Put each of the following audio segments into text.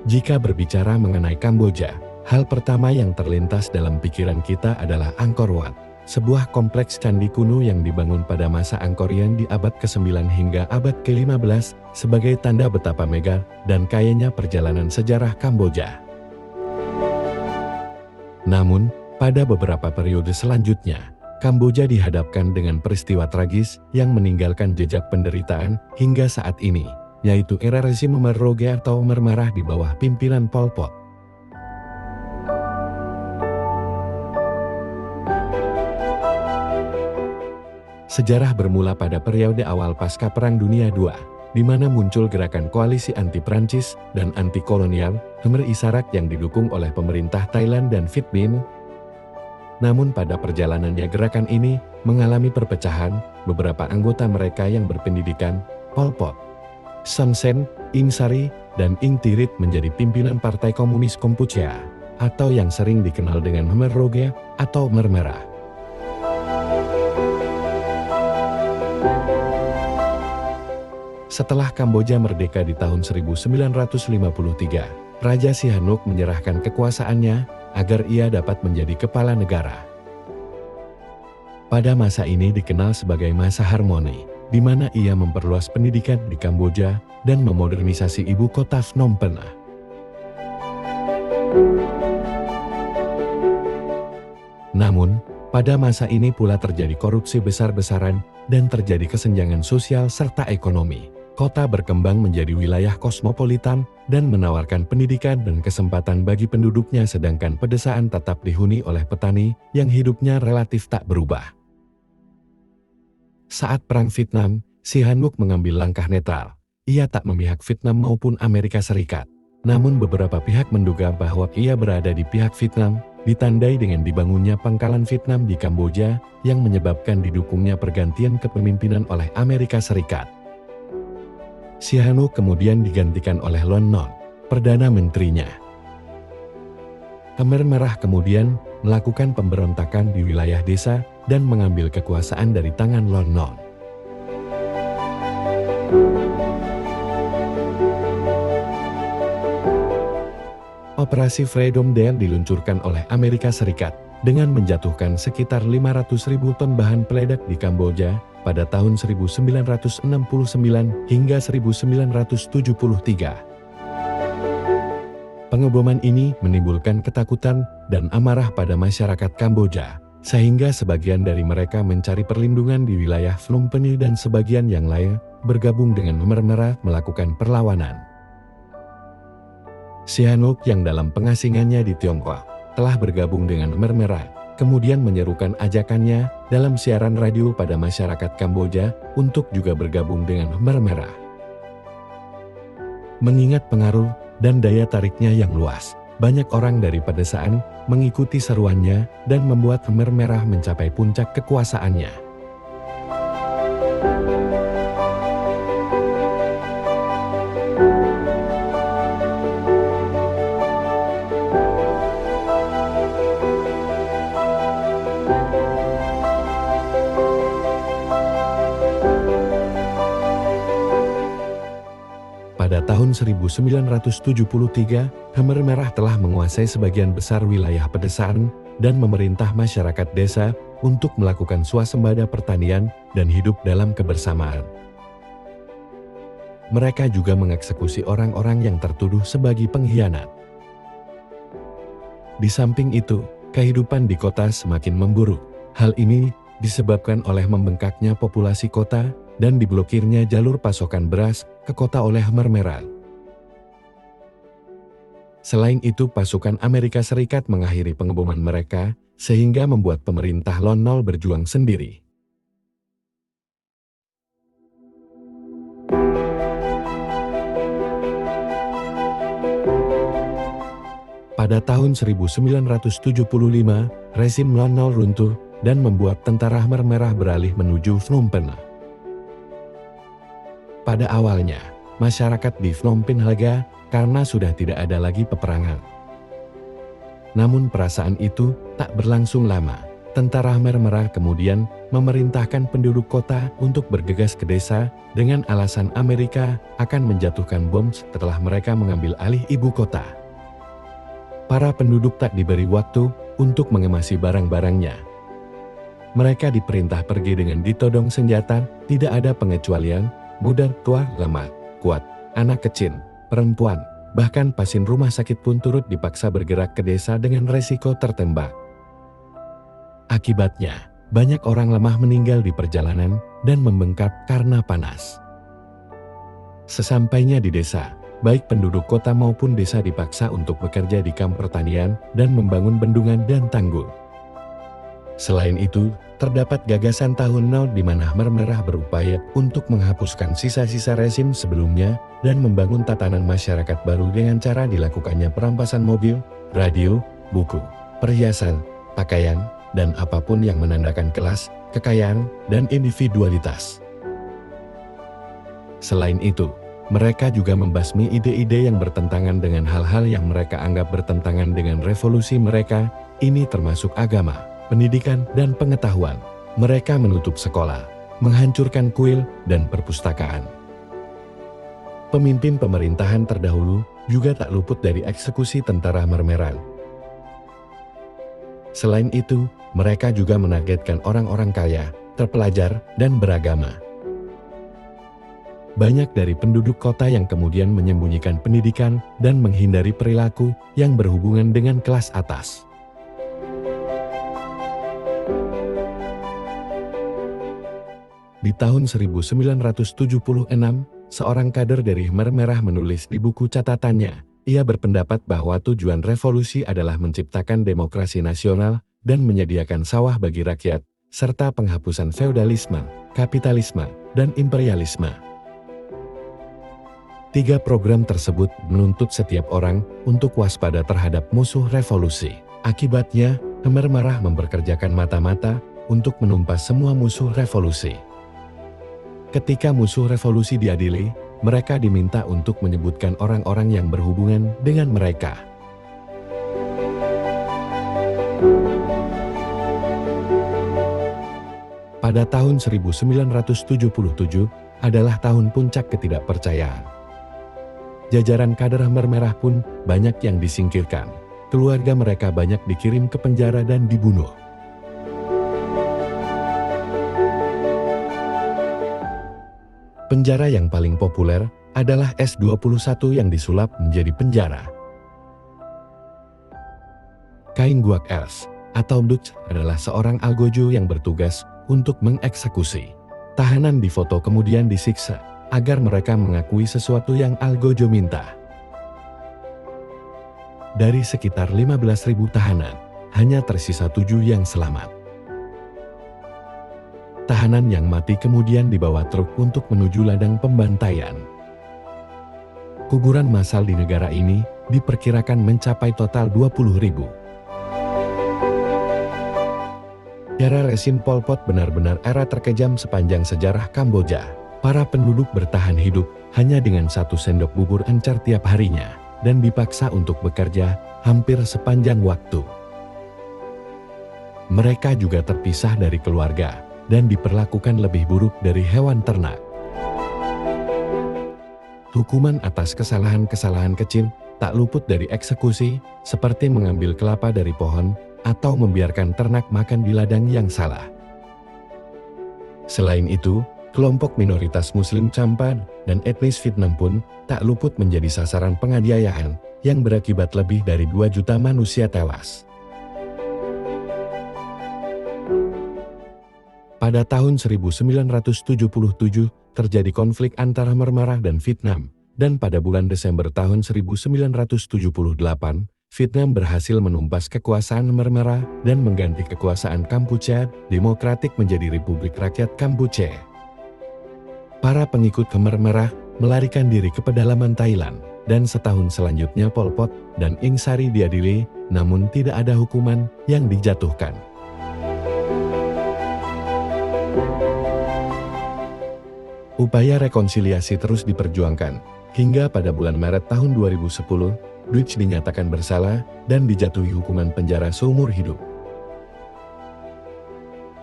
Jika berbicara mengenai Kamboja, hal pertama yang terlintas dalam pikiran kita adalah Angkor Wat, sebuah kompleks candi kuno yang dibangun pada masa Angkorian di abad ke-9 hingga abad ke-15 sebagai tanda betapa megah dan kayanya perjalanan sejarah Kamboja. Namun, pada beberapa periode selanjutnya, Kamboja dihadapkan dengan peristiwa tragis yang meninggalkan jejak penderitaan hingga saat ini, yaitu era rezim Khmer Rouge atau Khmer Marah di bawah pimpinan Pol Pot. Sejarah bermula pada periode awal pasca Perang Dunia II, di mana muncul gerakan koalisi anti-Prancis dan anti-kolonial Khmer Issarak yang didukung oleh pemerintah Thailand dan Viet Minh. Namun pada perjalanannya gerakan ini mengalami perpecahan, beberapa anggota mereka yang berpendidikan, Pol Pot, Son Sen, Ieng Sary, dan Ieng Thirit menjadi pimpinan Partai Komunis Kompuchea, atau yang sering dikenal dengan Khmer Rouge atau Khmer Merah. Setelah Kamboja merdeka di tahun 1953, Raja Sihanouk menyerahkan kekuasaannya agar ia dapat menjadi kepala negara. Pada masa ini dikenal sebagai masa harmoni, di mana ia memperluas pendidikan di Kamboja dan memodernisasi ibu kota Phnom Penh. Namun, pada masa ini pula terjadi korupsi besar-besaran dan terjadi kesenjangan sosial serta ekonomi. Kota berkembang menjadi wilayah kosmopolitan dan menawarkan pendidikan dan kesempatan bagi penduduknya, sedangkan pedesaan tetap dihuni oleh petani yang hidupnya relatif tak berubah. Saat Perang Vietnam, Sihanouk mengambil langkah netral. Ia tak memihak Vietnam maupun Amerika Serikat. Namun beberapa pihak menduga bahwa ia berada di pihak Vietnam, ditandai dengan dibangunnya pangkalan Vietnam di Kamboja yang menyebabkan didukungnya pergantian kepemimpinan oleh Amerika Serikat. Sihanouk kemudian digantikan oleh Lon Non, Perdana Menterinya. Khmer Merah kemudian melakukan pemberontakan di wilayah desa dan mengambil kekuasaan dari tangan Lon Non. Operasi Freedom Day diluncurkan oleh Amerika Serikat dengan menjatuhkan sekitar 500.000 ton bahan peledak di Kamboja pada tahun 1969 hingga 1973. Pengeboman ini menimbulkan ketakutan dan amarah pada masyarakat Kamboja, sehingga sebagian dari mereka mencari perlindungan di wilayah Phnom Penh dan sebagian yang lain bergabung dengan Khmer Merah melakukan perlawanan. Sihanouk yang dalam pengasingannya di Tiongkok telah bergabung dengan Khmer Merah, kemudian menyerukan ajakannya dalam siaran radio pada masyarakat Kamboja untuk juga bergabung dengan Khmer Merah. Mengingat pengaruh dan daya tariknya yang luas, banyak orang dari pedesaan mengikuti seruannya dan membuat Khmer Merah mencapai puncak kekuasaannya. Pada tahun 1973, Khmer Merah telah menguasai sebagian besar wilayah pedesaan dan memerintah masyarakat desa untuk melakukan swasembada pertanian dan hidup dalam kebersamaan. Mereka juga mengeksekusi orang-orang yang tertuduh sebagai pengkhianat. Di samping itu, kehidupan di kota semakin memburuk. Hal ini disebabkan oleh membengkaknya populasi kota dan diblokirnya jalur pasokan beras ke kota oleh Khmer Merah. Selain itu, pasukan Amerika Serikat mengakhiri pengeboman mereka, sehingga membuat pemerintah Lon Non berjuang sendiri. Pada tahun 1975, rezim Lon Non runtuh dan membuat tentara Khmer Merah beralih menuju Phnom Penh. Pada awalnya, masyarakat di Phnom Penh lega karena sudah tidak ada lagi peperangan. Namun perasaan itu tak berlangsung lama. Tentara Khmer Merah kemudian memerintahkan penduduk kota untuk bergegas ke desa dengan alasan Amerika akan menjatuhkan bom setelah mereka mengambil alih ibu kota. Para penduduk tak diberi waktu untuk mengemasi barang-barangnya. Mereka diperintah pergi dengan ditodong senjata, tidak ada pengecualian, muda, tua, lemah, kuat, anak kecil, perempuan, bahkan pasien rumah sakit pun turut dipaksa bergerak ke desa dengan resiko tertembak. Akibatnya, banyak orang lemah meninggal di perjalanan dan membengkak karena panas. Sesampainya di desa, baik penduduk kota maupun desa dipaksa untuk bekerja di kamp pertanian dan membangun bendungan dan tanggul. Selain itu, terdapat gagasan tahun 0 di mana Khmer Merah berupaya untuk menghapuskan sisa-sisa rezim sebelumnya dan membangun tatanan masyarakat baru dengan cara dilakukannya perampasan mobil, radio, buku, perhiasan, pakaian, dan apapun yang menandakan kelas, kekayaan, dan individualitas. Selain itu, mereka juga membasmi ide-ide yang bertentangan dengan hal-hal yang mereka anggap bertentangan dengan revolusi mereka, ini termasuk agama, pendidikan, dan pengetahuan. Mereka menutup sekolah, menghancurkan kuil, dan perpustakaan. Pemimpin pemerintahan terdahulu juga tak luput dari eksekusi tentara Khmer Merah. Selain itu, mereka juga menargetkan orang-orang kaya, terpelajar, dan beragama. Banyak dari penduduk kota yang kemudian menyembunyikan pendidikan dan menghindari perilaku yang berhubungan dengan kelas atas. Di tahun 1976, seorang kader dari Khmer Merah menulis di buku catatannya, ia berpendapat bahwa tujuan revolusi adalah menciptakan demokrasi nasional dan menyediakan sawah bagi rakyat, serta penghapusan feodalisme, kapitalisme, dan imperialisme. 3 program tersebut menuntut setiap orang untuk waspada terhadap musuh revolusi. Akibatnya, Khmer Merah memperkerjakan mata-mata untuk menumpas semua musuh revolusi. Ketika musuh revolusi diadili, mereka diminta untuk menyebutkan orang-orang yang berhubungan dengan mereka. Pada tahun 1977 adalah tahun puncak ketidakpercayaan. Jajaran kader Khmer Merah pun banyak yang disingkirkan. Keluarga mereka banyak dikirim ke penjara dan dibunuh. Penjara yang paling populer adalah S21 yang disulap menjadi penjara. Kaing Guak Els atau Dutch adalah seorang algojo yang bertugas untuk mengeksekusi. Tahanan difoto kemudian disiksa agar mereka mengakui sesuatu yang algojo minta. Dari sekitar 15.000 tahanan, hanya tersisa 7 yang selamat. Tahanan yang mati kemudian dibawa truk untuk menuju ladang pembantaian. Kuburan massal di negara ini diperkirakan mencapai total 20.000. Era rezim Pol Pot benar-benar era terkejam sepanjang sejarah Kamboja. Para penduduk bertahan hidup hanya dengan 1 sendok bubur encer tiap harinya dan dipaksa untuk bekerja hampir sepanjang waktu. Mereka juga terpisah dari keluarga dan diperlakukan lebih buruk dari hewan ternak. Hukuman atas kesalahan-kesalahan kecil tak luput dari eksekusi, seperti mengambil kelapa dari pohon atau membiarkan ternak makan di ladang yang salah. Selain itu, kelompok minoritas Muslim Champa dan etnis Vietnam pun tak luput menjadi sasaran penganiayaan yang berakibat lebih dari 2 juta manusia tewas. Pada tahun 1977 terjadi konflik antara Khmer Merah dan Vietnam, dan pada bulan Desember tahun 1978, Vietnam berhasil menumpas kekuasaan Khmer Merah dan mengganti kekuasaan Kampuchea Demokratik menjadi Republik Rakyat Kampuchea. Para pengikut Khmer Merah melarikan diri ke pedalaman Thailand, dan setahun selanjutnya Pol Pot dan Ieng Sari diadili, namun tidak ada hukuman yang dijatuhkan. Upaya rekonsiliasi terus diperjuangkan, hingga pada bulan Maret tahun 2010, Duch dinyatakan bersalah dan dijatuhi hukuman penjara seumur hidup.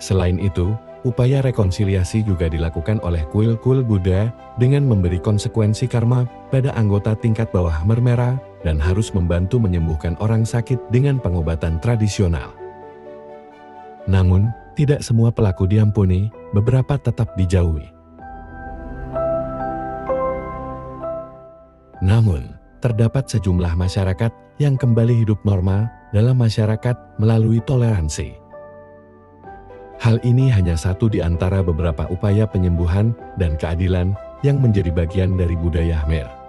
Selain itu, upaya rekonsiliasi juga dilakukan oleh kuil-kuil Buddha dengan memberi konsekuensi karma pada anggota tingkat bawah Khmer Merah dan harus membantu menyembuhkan orang sakit dengan pengobatan tradisional. Namun, tidak semua pelaku diampuni, beberapa tetap dijauhi. Namun, terdapat sejumlah masyarakat yang kembali hidup normal dalam masyarakat melalui toleransi. Hal ini hanya satu di antara beberapa upaya penyembuhan dan keadilan yang menjadi bagian dari budaya Khmer.